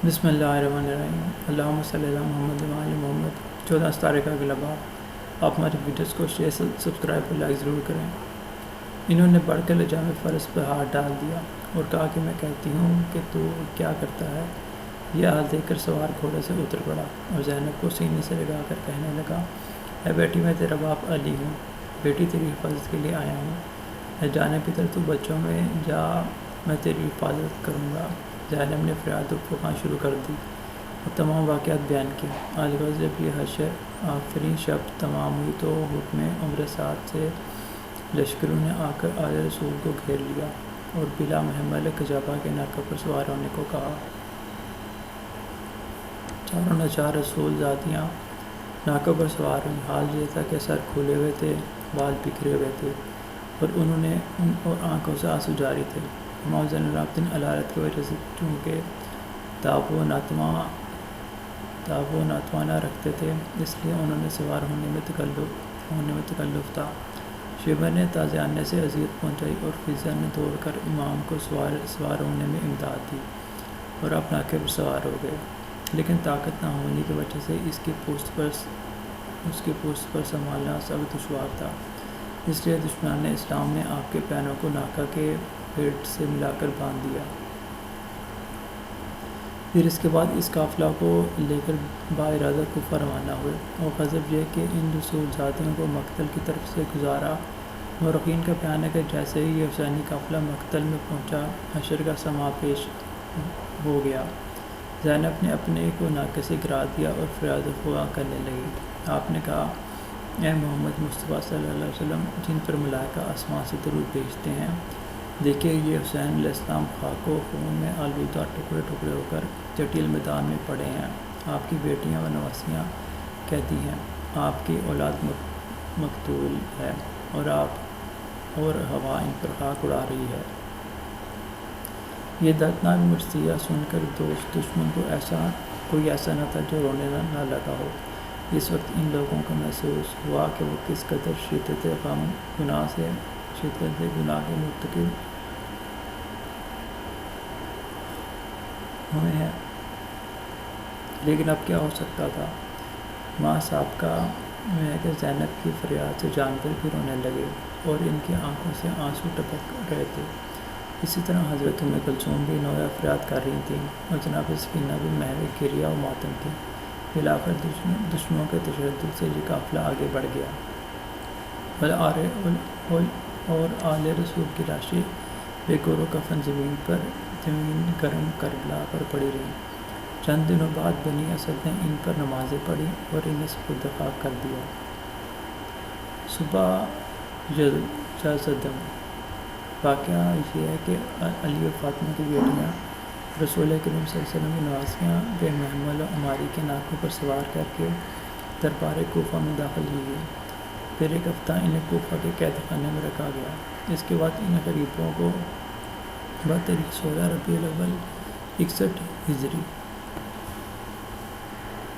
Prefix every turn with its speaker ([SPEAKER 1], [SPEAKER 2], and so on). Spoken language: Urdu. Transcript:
[SPEAKER 1] بسم اللہ الرحمن الرحیم۔ اللہم صلی اللہ محمد و آل محمد۔ 14 ستارے کا اگلا باب۔ آپ ہماری ویڈیوز کو شیئر سبسکرائب اور لائک ضرور کریں۔ انہوں نے بڑھ کر لجام فرض پر ہاتھ ڈال دیا اور کہا کہ میں کہتی ہوں کہ تو کیا کرتا ہے۔ یہ حال دیکھ کر سوار گھوڑے سے اتر پڑا اور زینب کو سینے سے لگا کر کہنے لگا، اے بیٹی، میں تیرا باپ علی ہوں، بیٹی تیری حفاظت کے لیے آیا ہوں۔ اے جانے پتر، تو بچوں میں جا، میں تیری حفاظت کروں گا۔ زینب نے فریاد و فغاں شروع کر دی اور تمام واقعات بیان کیے۔ الغرض جب یہ حشر آخری شب تمام ہوئی تو حکم عمر سعد سے لشکروں نے آ کر آل رسول کو گھیر لیا اور بلا محمل کجابہ کے ناکہ پر سوار ہونے کو کہا۔ چاروں ناچار رسول زادیاں ناکہ پر سوار ہوئیں۔ حال یہ تھا کہ سر کھولے ہوئے تھے، بال بکھرے ہوئے تھے اور انہوں نے اور آنکھوں سے آنسو جاری تھے۔ امام زین العابدین علالت کی وجہ سے چونکہ تاب و ناتواں نہ رکھتے تھے، اس لیے انہوں نے سوار ہونے میں تکلف تھا۔ شیبہ نے تازے آنے سے اذیت پہنچائی اور فضا نے دوڑ کر امام کو سوار ہونے میں امداد دی اور آپ ناکے پر سوار ہو گئے، لیکن طاقت نہ ہونے کی وجہ سے اس کی پوست پر سنبھالنا سخت دشوار تھا۔ اس لیے دشمنان اسلام نے آپ کے پینوں کو ناکہ کے پیٹ سے ملا کر باندھ دیا۔ پھر اس کے بعد اس قافلہ کو لے کر باارادہ کوفہ روانہ ہوئے اور غضب یہ کہ ان رسول زادیوں کو مقتل کی طرف سے گزارا۔ مورخین کا بیان ہے کہ جیسے ہی یہ حسینی قافلہ مقتل میں پہنچا، حشر کا سماں پیش ہو گیا۔ زینب نے اپنے کو ناکے سے گرا دیا اور فریاد و فغاں کرنے لگی۔ آپ نے کہا، اے محمد مصطفیٰ صلی اللہ علیہ وسلم، جن پر ملائکہ آسمان سے درود بھیجتے ہیں، دیکھیے یہ حسین علیہ السلام خاک و خون میں آلودہ ٹکڑے ٹکڑے ہو کر جٹیل میدان میں پڑے ہیں۔ آپ کی بیٹیاں و نواسیاں قیدی ہیں، آپ کی اولاد مقتول ہے اور ہوا ان پر خاک اڑا رہی ہے۔ یہ دردناک مرثیہ سن کر دوست دشمن کو کوئی ایسا نہ تھا جو رونے نہ لگا ہو۔ اس وقت ان لوگوں کو محسوس ہوا کہ وہ کس قدر شدت غم گناہ کے مرتکب ہوئے ہیں، لیکن اب کیا ہو سکتا تھا۔ ماں سابقہ میں کہ زینب کی فریاد سے جانور بھی رونے لگے اور ان کی آنکھوں سے آنسو ٹپک رہے تھے۔ اسی طرح حضرت ام کلثوم بھی نوحہ فریاد کر رہی تھیں اور جناب سکینہ بھی محو گریہ و ماتم تھی۔ بالآخر دشمنوں کے تشدد سے یہ قافلہ آگے بڑھ گیا اور آل رسول کی لاشیں بے گور و کفن زمین گرم کربلا پر پڑی رہیں۔ چند دنوں بعد بنی اسد نے ان پر نمازیں پڑھی اور انہیں سپرد خاک کر دیا۔ صبح جزدم۔ واقعہ یہ ہے کہ علی و فاطمہ کی بیٹیاں رسول کریم صلی اللہ علیہ وسلم کی نواسیاں بے محمل و عماری کے ناکوں پر سوار کر کے دربار کوفہ میں داخل ہوئی۔ پھر ایک ہفتہ انہیں کوفہ کے قید خانے میں رکھا گیا۔ اس کے بعد ان غریبوں کو بتاریخ 16 ربیع الاول 61 ہجری